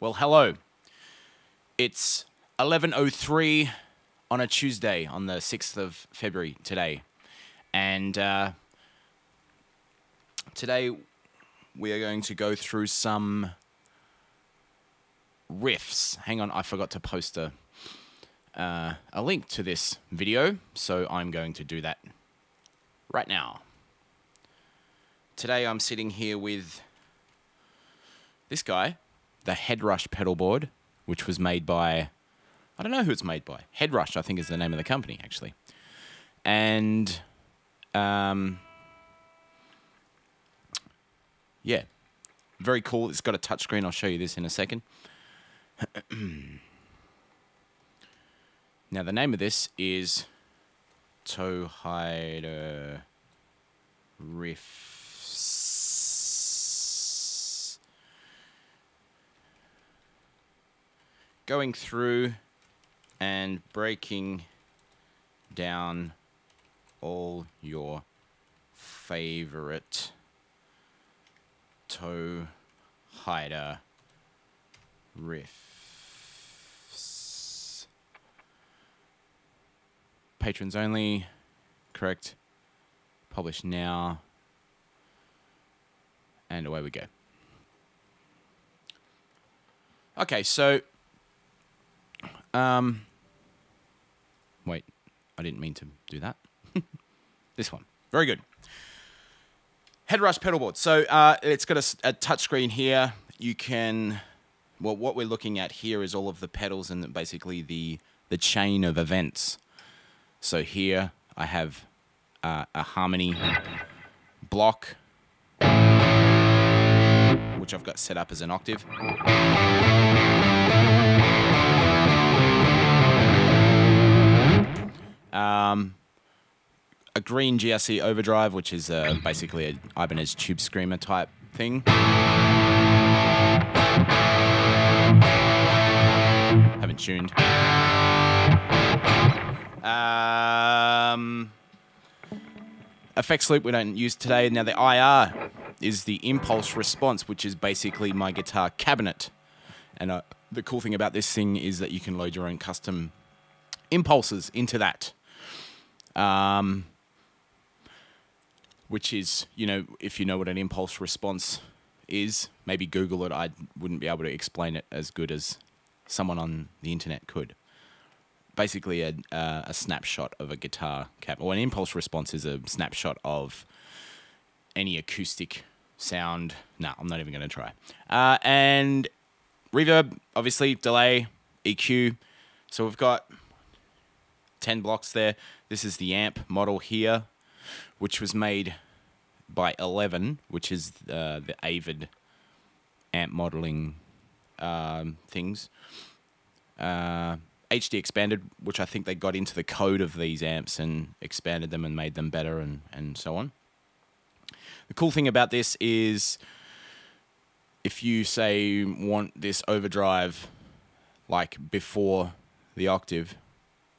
Well, hello. It's 11:03 on a Tuesday, on the 6th of February today. And today we are going to go through some riffs. Hang on, I forgot to post a link to this video, so I'm going to do that right now. Today I'm sitting here with this guy, the Headrush pedal board, which was made by, I don't know who it's made by. Headrush, I think, is the name of the company, actually. And, yeah, very cool. It's got a touchscreen. I'll show you this in a second. Now, the name of this is Toehider riffffsss. Going through and breaking down all your favorite Toehider riffs. Patrons only, correct. Publish now. And away we go. Okay, so wait, I didn't mean to do that. This one. Very good. Headrush pedal board. So it's got a touchscreen here. You can, well, what we're looking at here is all of the pedals and basically the chain of events. So here I have a harmony block, which I've got set up as an octave. A green GRC overdrive, which is basically an Ibanez tube screamer type thing. Haven't tuned. Effects loop we don't use today. Now the IR is the impulse response, which is basically my guitar cabinet. And the cool thing about this thing is that you can load your own custom impulses into that. Which is, you know, if you know what an impulse response is, maybe Google it. I wouldn't be able to explain it as good as someone on the internet could. Basically a snapshot of a guitar cap, or an impulse response is a snapshot of any acoustic sound. No, I'm not even going to try. And reverb, obviously, delay, EQ. So we've got 10 blocks there. This is the amp model here, which was made by 11, which is the Avid amp modeling things. HD expanded, which I think they got into the code of these amps and expanded them and made them better and so on. The cool thing about this is if you, say, want this overdrive like before the octave,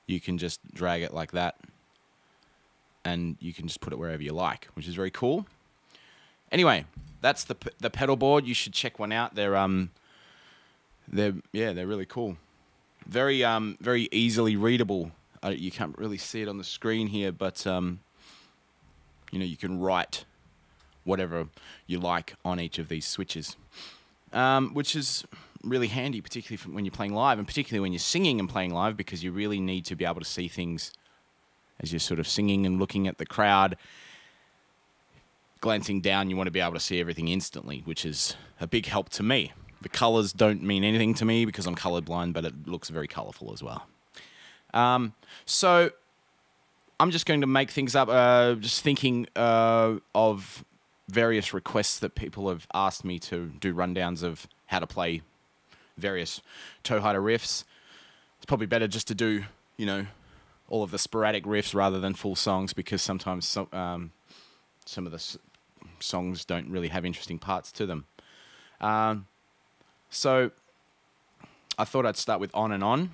you can just drag it like that and you can just put it wherever you like, which is very cool. Anyway, that's the pedal board. You should check one out. They're really cool. Very very easily readable. You can't really see it on the screen here, but you know, you can write whatever you like on each of these switches, which is really handy, particularly when you're playing live, and particularly when you're singing and playing live, because you really need to be able to see things as you're sort of singing and looking at the crowd. Glancing down, you want to be able to see everything instantly, which is a big help to me. The colors don't mean anything to me because I'm colorblind, but it looks very colorful as well. So I'm just going to make things up, just thinking of various requests that people have asked me to do rundowns of how to play various Toehider riffs. It's probably better just to do, you know, all of the sporadic riffs rather than full songs, because sometimes some of the songs don't really have interesting parts to them. So I thought I'd start with On and On,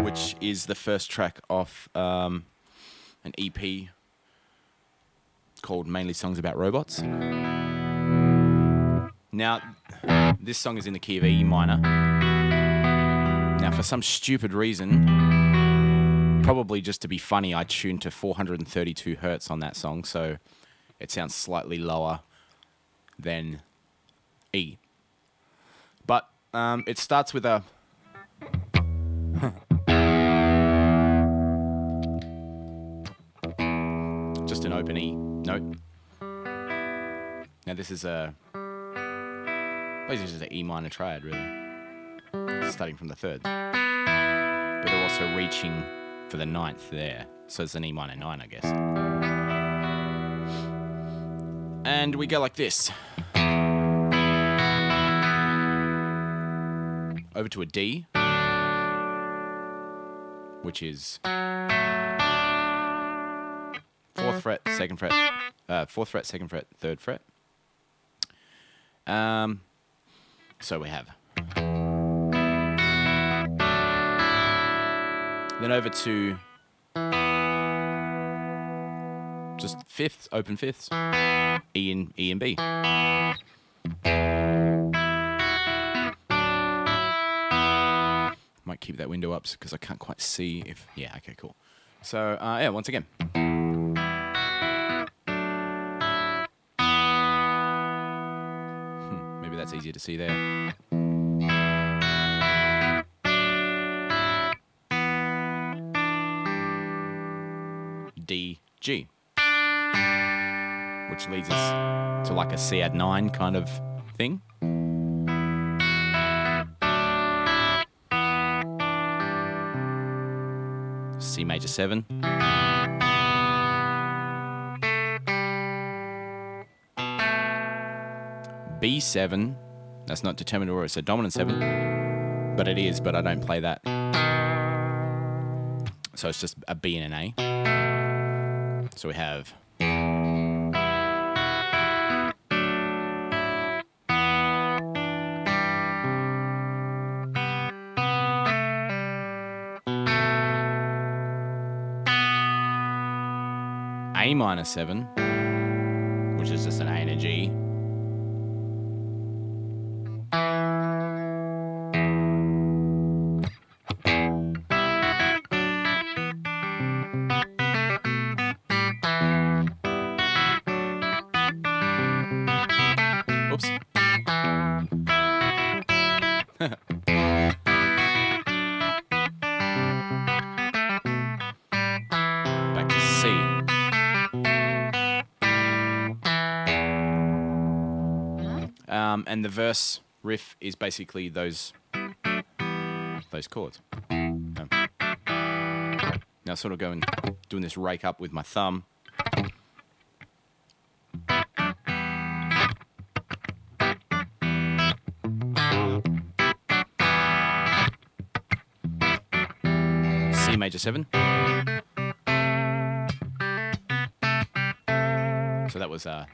which is the first track off an EP called Mainly Songs About Robots. Now, this song is in the key of E minor. Now, for some stupid reason, probably just to be funny, I tuned to 432 hertz on that song, so it sounds slightly lower than E. But it starts with a... just an open E note. Now this is basically just an E minor triad, really. Starting from the third. But they're also reaching for the ninth there. So it's an E minor 9, I guess. And we go like this. Over to a D, which is 4th fret, 2nd fret, 4th fret, 2nd fret, 3rd fret. So we have. Then over to just fifths, open fifths, E and B. Might keep that window up because I can't quite see if... Yeah, okay, cool. So, yeah, once again. Maybe that's easier to see there. D, G. Which leads us to like a C add 9 kind of thing. C major 7. B7. That's not determined or it's a dominant 7. But it is, but I don't play that. So it's just a B and an A. So we have A minor 7, which is just an A and a G. Oops. Back to C. And the verse riff is basically those chords. Now sort of going doing this rake up with my thumb. C major 7. So that was if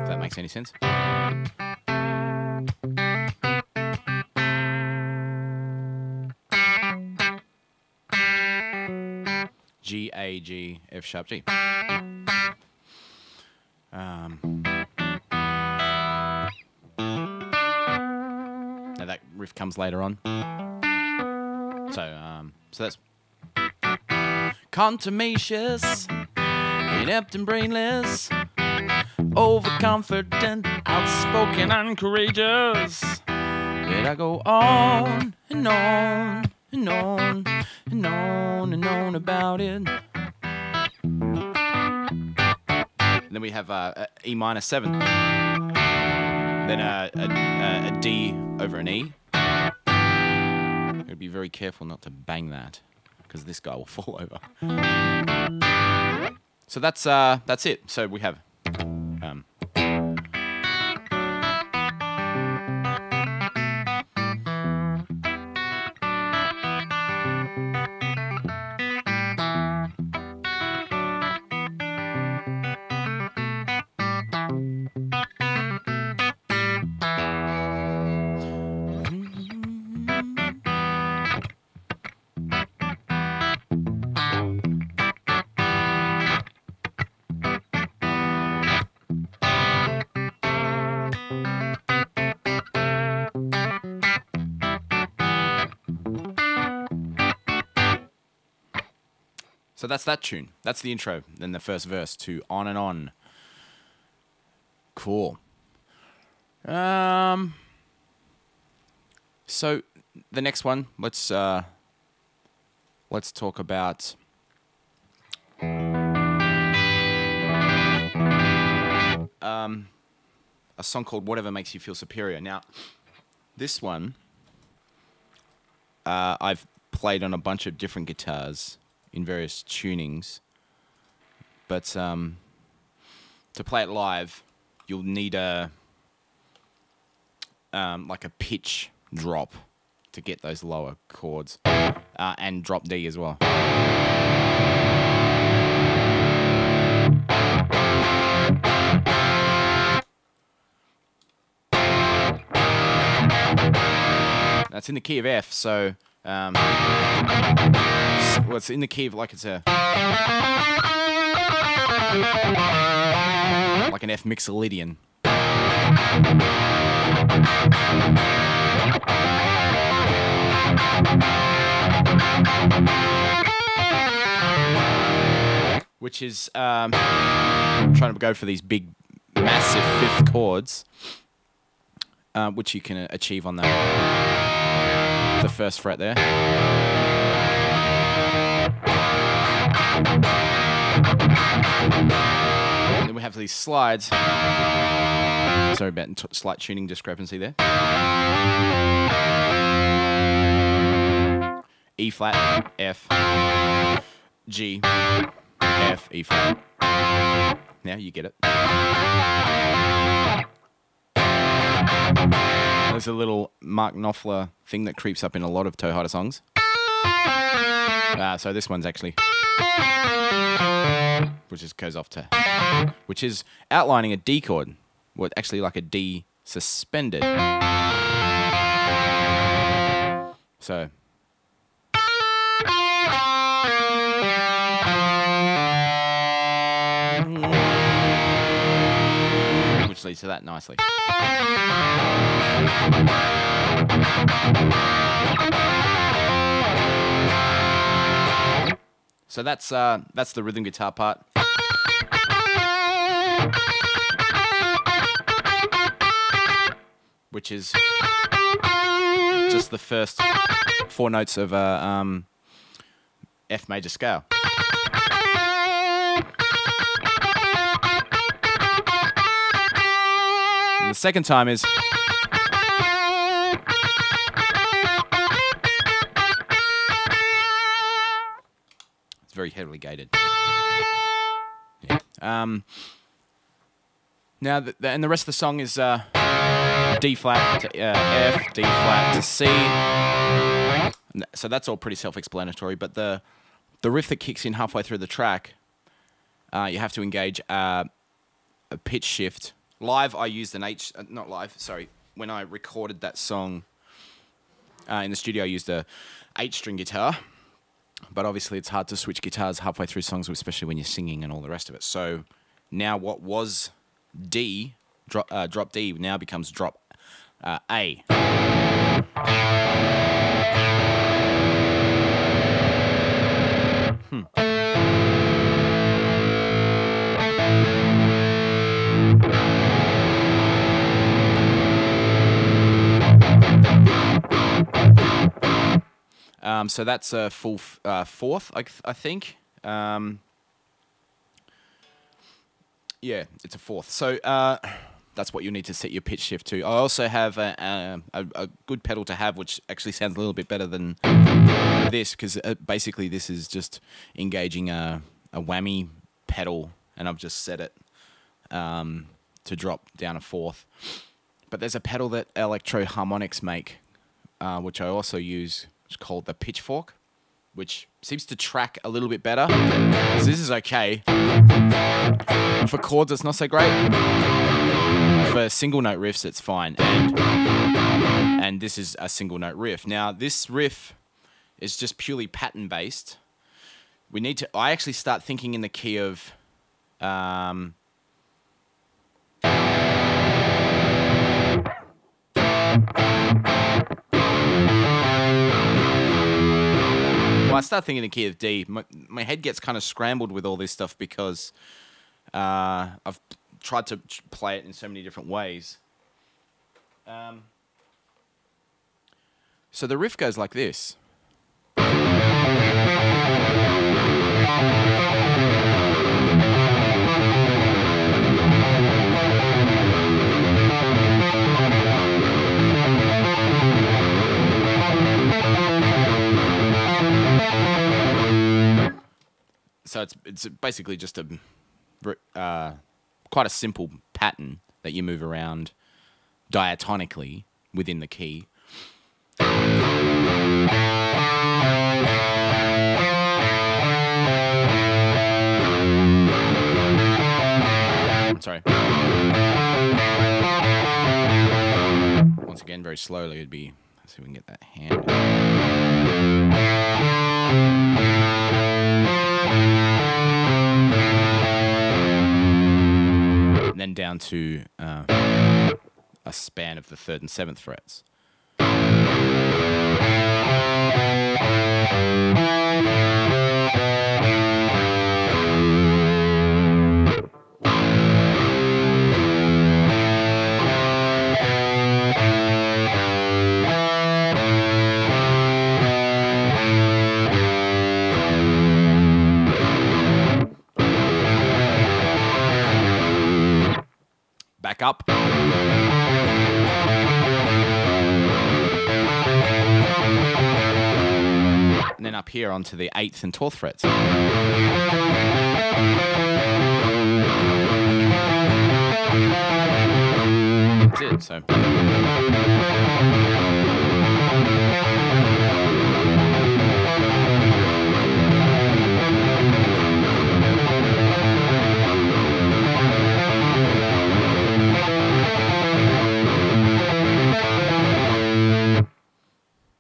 that makes any sense. G, A, G, F sharp, G. Now that riff comes later on. So that's contumacious, inept and brainless, overconfident, outspoken and courageous. Did I go on and on and on and on and on about it? And then we have E minor 7, then a D over an E. Gotta be very careful not to bang that, because this guy will fall over. So that's it. So we have So that's that tune. That's the intro. Then the first verse to On and On. Cool. So the next one, let's talk about a song called Whatever Makes You Feel Superior. Now, this one I've played on a bunch of different guitars in various tunings, but to play it live, you'll need a like a pitch drop to get those lower chords, and drop D as well. That's in the key of F, so well, it's in the key of like it's a like an F mixolydian. Which is trying to go for these big, massive fifth chords, which you can achieve on the first fret there. And then we have these slides. Sorry about slight tuning discrepancy there. E flat, F, G, F, E flat. Now you get it. There's a little Mark Knopfler thing that creeps up in a lot of Toehider songs. So this one's actually, which just goes off to, which is outlining a D chord. Well, actually like a D suspended. So. Which leads to that nicely. So that's the rhythm guitar part. Which is just the first 4 notes of a F major scale. And the second time is it's very heavily gated. Yeah. Now and the rest of the song is D flat to F, D flat to C. So that's all pretty self-explanatory. But the riff that kicks in halfway through the track, you have to engage a pitch shift. Live, I used an H. Not live. Sorry, when I recorded that song in the studio, I used a 8-string guitar. But obviously, it's hard to switch guitars halfway through songs, especially when you're singing and all the rest of it. So now, what was D, drop D, now becomes drop A. So that's a full fourth, I think. Yeah, it's a fourth. So that's what you need to set your pitch shift to. I also have a good pedal to have, which actually sounds a little bit better than this, because basically this is just engaging a whammy pedal, and I've just set it to drop down a fourth. But there's a pedal that Electro Harmonics make, which I also use. It's called the Pitchfork, which seems to track a little bit better. So this is okay. For chords, it's not so great. For single note riffs, it's fine. And this is a single note riff. Now, this riff is just purely pattern based. We need to. I actually start thinking in the key of. I start thinking the key of D, my head gets kind of scrambled with all this stuff because I've tried to play it in so many different ways. So the riff goes like this. So it's basically just a quite a simple pattern that you move around diatonically within the key. I'm sorry. Once again, very slowly, it'd be. Let's see if we can get that hand. And then down to a span of the 3rd and 7th frets. Back up. And then up here onto the 8th and 12th frets. That's it, so.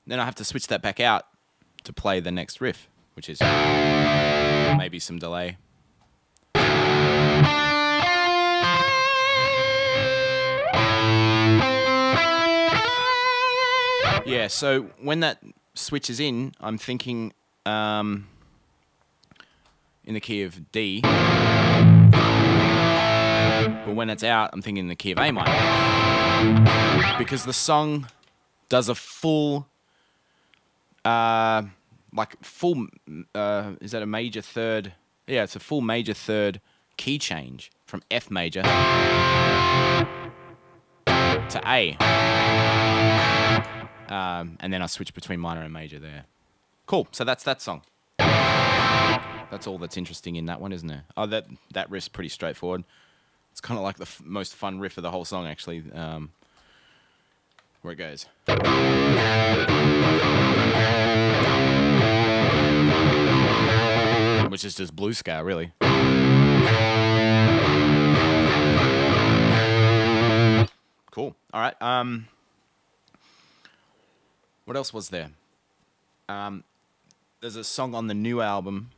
Then I have to switch that back out to play the next riff, which is maybe some delay. Yeah, so when that switches in, I'm thinking in the key of D. But when it's out, I'm thinking in the key of A minor. Because the song does a full... is that a major third? Yeah, it's a full major third key change from F major to A. And then I switch between minor and major there. Cool, so that's that song. That's all that's interesting in that one, isn't it? Oh, that riff's pretty straightforward. It's kind of like the most fun riff of the whole song, actually. Where it goes. Which is just blues scale, really. Cool. All right. What else was there? There's a song on the new album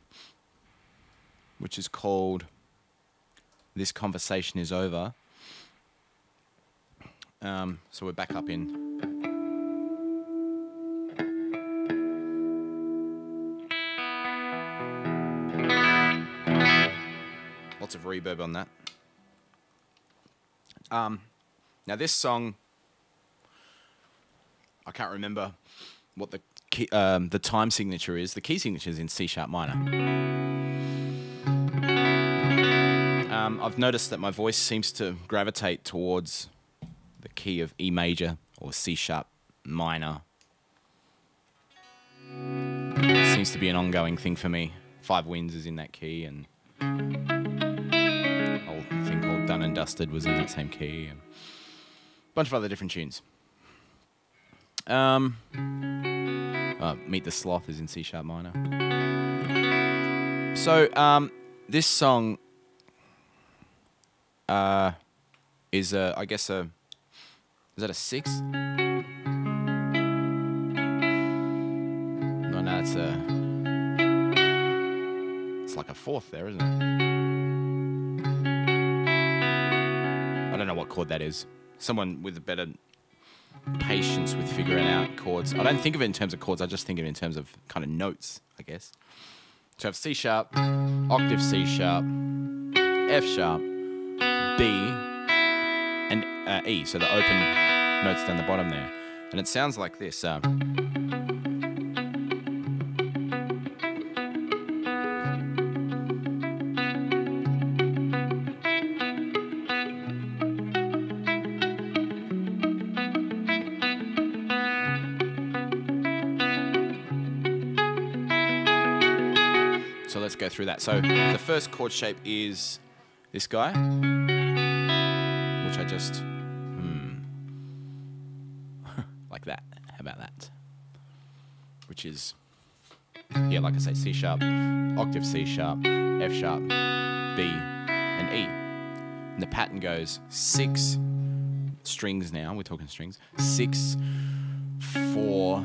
which is called "This Conversation Is Over." So we're back up in. Lots of reverb on that. Now this song, I can't remember what the key, the time signature is. The key signature is in C sharp minor. I've noticed that my voice seems to gravitate towards the key of E major or C sharp minor. It seems to be an ongoing thing for me. Five Winds is in that key, and a whole thing called Done and Dusted was in that same key, and a bunch of other different tunes. Meet the Sloth is in C sharp minor. So this song is I guess is that a 6? No, it's like a 4th there, isn't it? I don't know what chord that is. Someone with a better patience with figuring out chords. I don't think of it in terms of chords. I just think of it in terms of kind of notes, I guess. So I have C sharp, octave C sharp, F sharp, B, and E. So the open notes down the bottom there. And it sounds like this. So let's go through that. So the first chord shape is this guy, which I just like that. How about that? Which is, yeah, like I say, C sharp, octave C sharp, F sharp, B, and E. And the pattern goes 6 strings now. We're talking strings. 6, 4,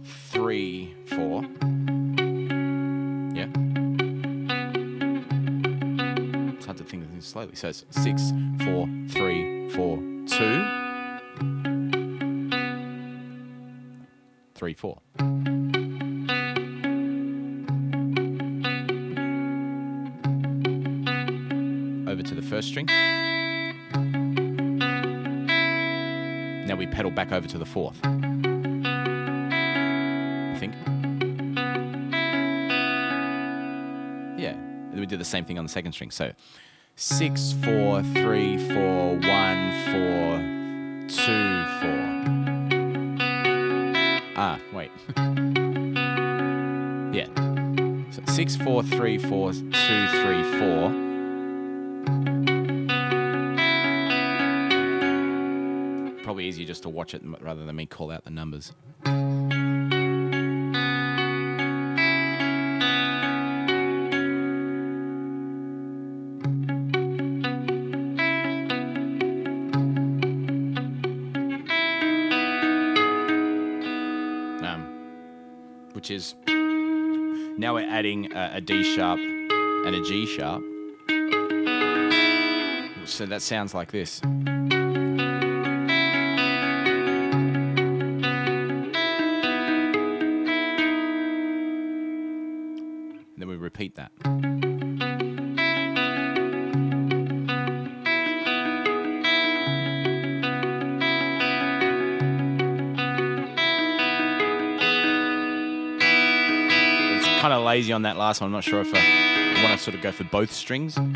3, 4. Yeah. It's hard to think of things slowly. So it's 6, 4, 3, 4, 2, 3, 4. Over to the first string. Now we pedal back over to the fourth. I think. Yeah. And we do the same thing on the second string. So 6, 4, 3, 4, 1, 4, 2, 4. Ah, wait. Yeah. So 6, 4, 3, 4, 2, 3, 4. Probably easier just to watch it rather than me call out the numbers. Which is, now we're adding a D sharp and a G sharp. So that sounds like this. And then we repeat that. Kind of lazy on that last one. I'm not sure if I want to sort of go for both strings. Sort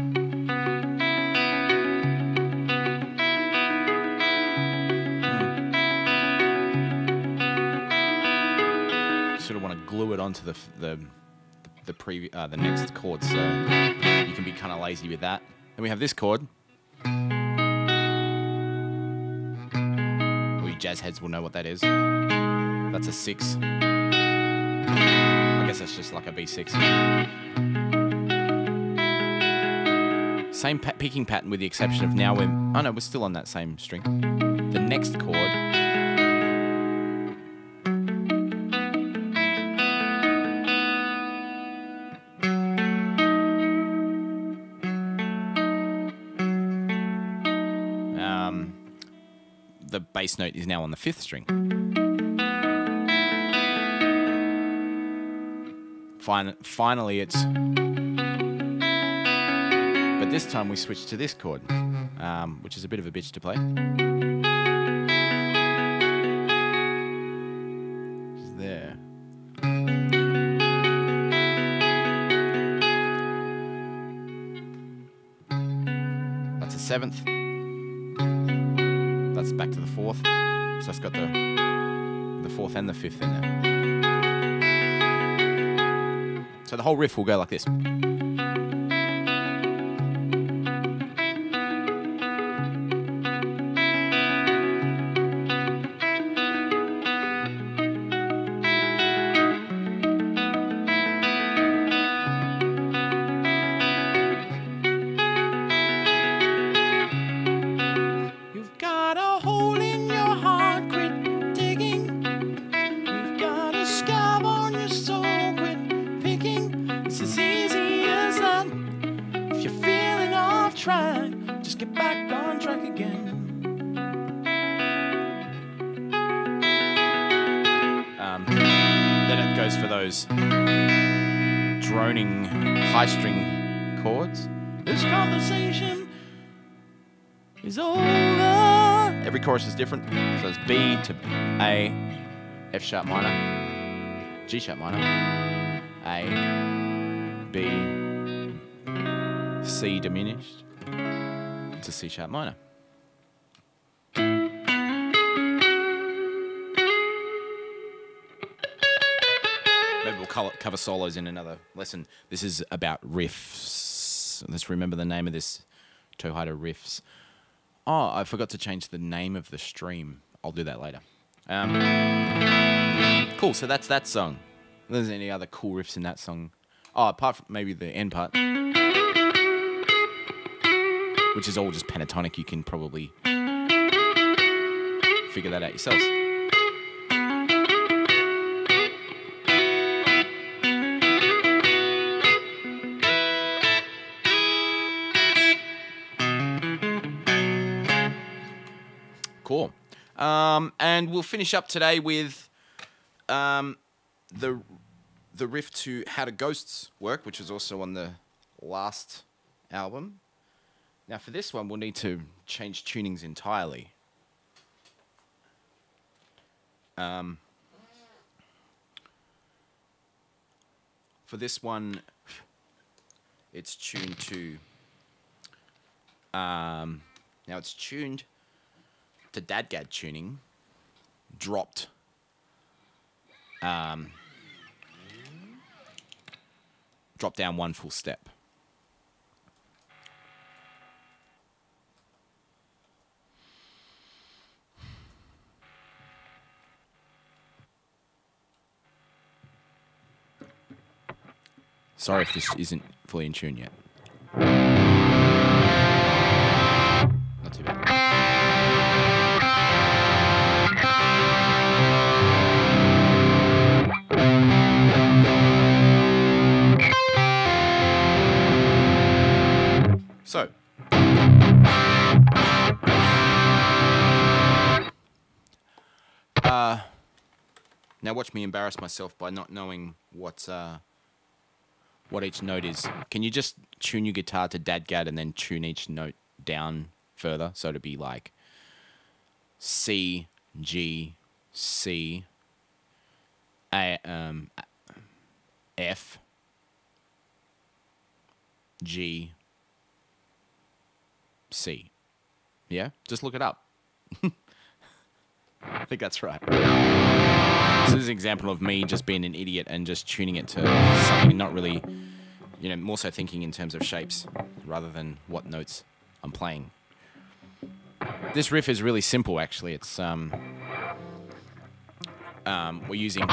of want to glue it onto the next chord, so you can be kind of lazy with that. Then we have this chord. Well, you jazz heads will know what that is. That's a 6. I guess that's just like a B6. Same picking pattern with the exception of now we're... Oh no, we're still on that same string. The next chord... the bass note is now on the 5th string. Finally, it's... But this time we switch to this chord, which is a bit of a bitch to play. It's there. That's a 7th. That's back to the 4th. So it's got the 4th and the 5th in there. So the whole riff will go like this. You've got a hole in your heart, quit digging. You've got a scar on your soul, quit picking. It's as easy Then it goes for those droning high string chords. This conversation is over. Every chorus is different. So it's B to A, F sharp minor, G sharp minor, A, B, C diminished to C sharp minor. Maybe we'll cover solos in another lesson. This is about riffs. Let's remember the name of this Toehider riffs. Oh, I forgot to change the name of the stream. I'll do that later. Cool, so that's that song. There's any other cool riffs in that song? Oh, apart from maybe the end part, which is all just pentatonic. You can probably figure that out yourselves. Cool. And we'll finish up today with the riff to How Do Ghosts Work, which was also on the last album. Now for this one, we'll need to change tunings entirely. For this one, it's tuned to... now it's tuned to Dadgad tuning, dropped drop down one full step. Sorry if this isn't fully in tune yet. Not too bad. So, now watch me embarrass myself by not knowing what each note is. Can you just tune your guitar to Dadgad and then tune each note down further? So to be like C, G, C, A, F, G, C. Yeah? Just look it up. I think that's right. So this is an example of me just being an idiot and just tuning it to something, not really, you know, more so thinking in terms of shapes rather than what notes I'm playing. This riff is really simple, actually. It's we're using,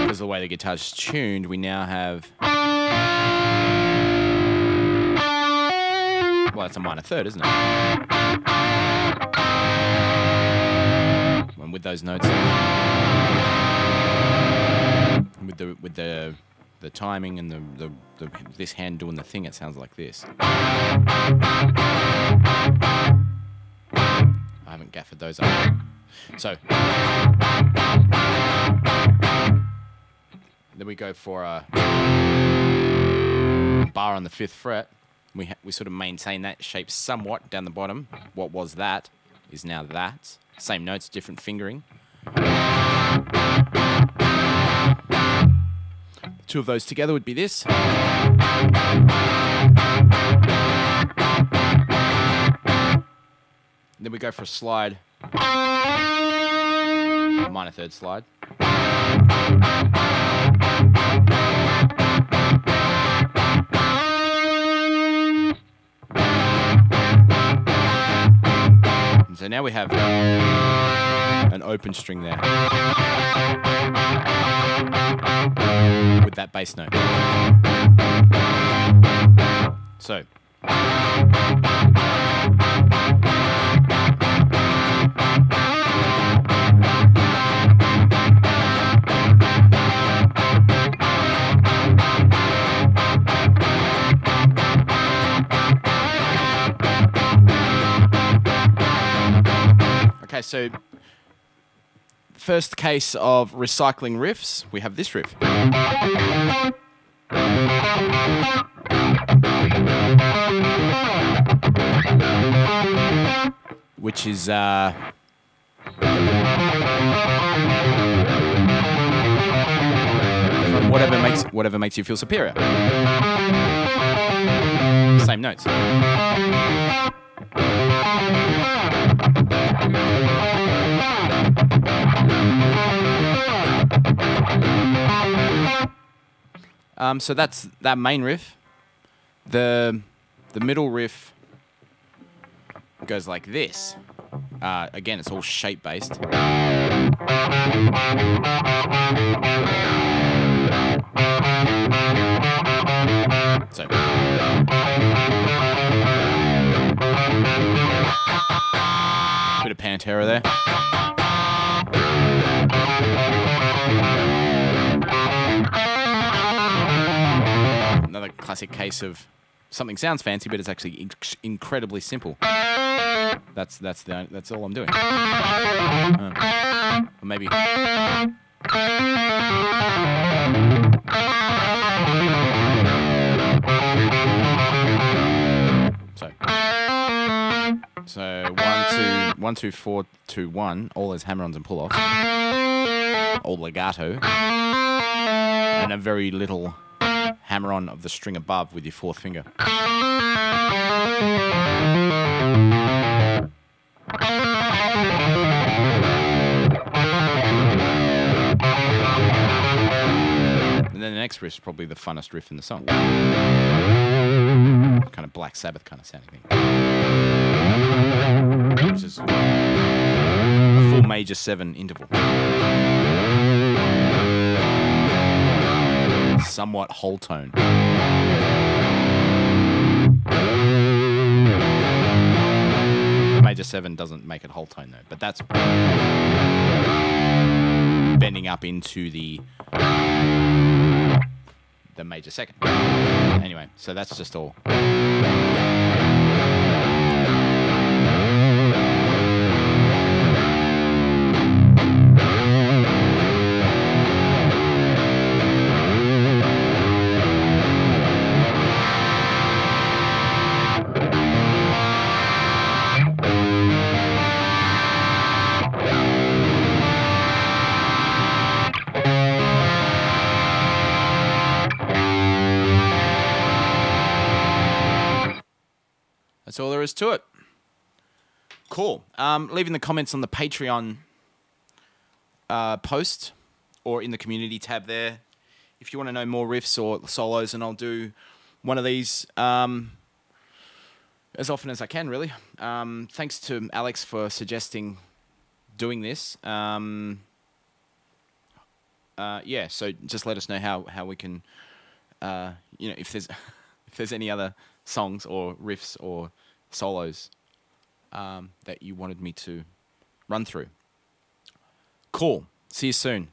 because of the way the guitar's tuned, we now have, well, that's a minor third, isn't it? And with those notes, with the timing and the this hand doing the thing, it sounds like this. I haven't gaffed those up. So then we go for a bar on the 5th fret. We sort of maintain that shape somewhat down the bottom. What was that is now that. Same notes, different fingering. Two of those together would be this. Then we go for a slide. A minor third slide. So now we have an open string there with that bass note. So okay, so first case of recycling riffs, we have this riff. Which is from whatever makes you feel superior. Same notes. So that's that main riff. The middle riff goes like this. Again, it's all shape based. So bit of Pantera there. Another classic case of something sounds fancy, but it's actually incredibly simple. That's all I'm doing. Or maybe. So 1 2 4 2 1. All those hammer-ons and pull-offs. All legato, and a very little hammer-on of the string above with your fourth finger. And then the next riff is probably the funnest riff in the song. Kind of Black Sabbath kind of sounding thing. Which is a full major 7 interval. Somewhat whole tone. The major 7 doesn't make it whole tone though, but that's bending up into the major 2nd. Anyway, so that's just all. That's all there is to it. Cool. Leave in the comments on the Patreon post or in the community tab there if you want to know more riffs or solos, and I'll do one of these as often as I can, really. Thanks to Alex for suggesting doing this. Yeah, so just let us know how we can, if there's any other songs or riffs or solos that you wanted me to run through. Cool. See you soon.